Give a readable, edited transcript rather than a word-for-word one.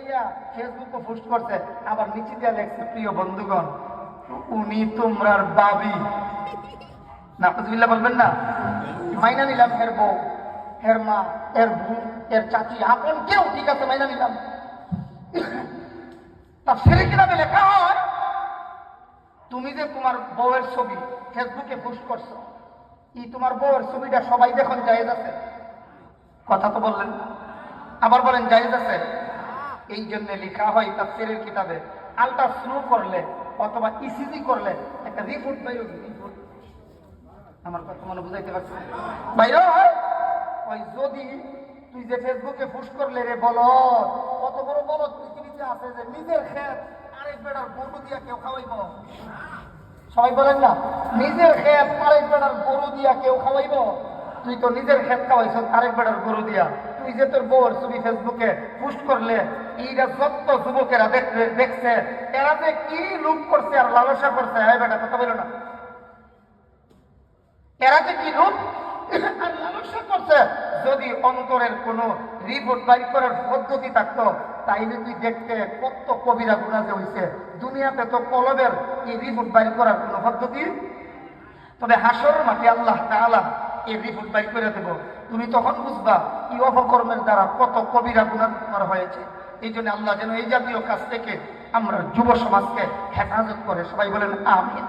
উঠাইয়া ফেসবুকে পোস্ট করছে, আবার নিচে দিয়া লেখছে, প্রিয় বন্ধুগণ, উনি তোমরার বাবি। নাউজুবিল্লাহ বলবেন না? মাইনা নিলাম এর বউ, এর মা, এর বোন, এর চাচি, আপন কেউ, ঠিক আছে মাইনা নিলাম। তাফসীরে কিতাবে লেখা হয়, তুমি যে তোমার বউয়ের ছবি ফেসবুকে পোস্ট করছো, এই তোমার বউয়ের ছবিটা সবাই দেখুন জায়েজ আছে? কথা তো বললেন না, আবার বলেন জায়েজ আছে? এই জন্য লেখা হয় তাফসীরের কিতাবে, আল্ট্রাসাউন্ড করলে অথবা ইসিজি করলে একটা রিপোর্ট বাইরে, রিপোর্ট, আমার কথা মনে বুঝাইতে পারছি বাইরে হয়। ওই যদি তুই যে ফেসবুকে পোস্ট করলে রে বলো, কত বড় বলো পৃথিবীতে আছে যে নিজের ক্ষেত আরেক বেটার গরু দিয়া কেউ খাওয়াইব? সবাই বলেন না, নিজের ক্ষেত আরেক বেটার গরু দিয়া কেউ খাওয়াইব? তুই তো নিজের ক্ষেত খাওয়াইছ আরেক বেটার গরু দিয়া। তুই যে তোর বউর ছবি ফেসবুকে পোস্ট করলে, এইটা যত যুবকেরা দেখছে, এরা যে কি লুপ করছে আর লালসা করছে, হ্যাঁ বেটা কথা বলো না, এরা যে কি লুপ আর লালসা করছে। যদি অন্তরের কোন রিপোর্ট বাইর করার পদ্ধতি থাকতো, তাইলে তুই দেখতে কত কবিরা গুণা যে হইছে। দুনিয়াতে তো কলবের এই রিপোর্ট বাইর করার কোন পদ্ধতি, তবে হাসরের মাঠে আল্লাহ তাআলা এই রিপোর্ট বাইর করে দেব। তুমি তখন বুঝবা এই অপকর্মের দ্বারা কত কবিরা গুনাহ তোমার হয়েছে। এই জন্য আল্লাহ যেন এই জাতীয় কাজ থেকে আমরা যুব সমাজকে হেফাজত করে। সবাই বলেন আমিন।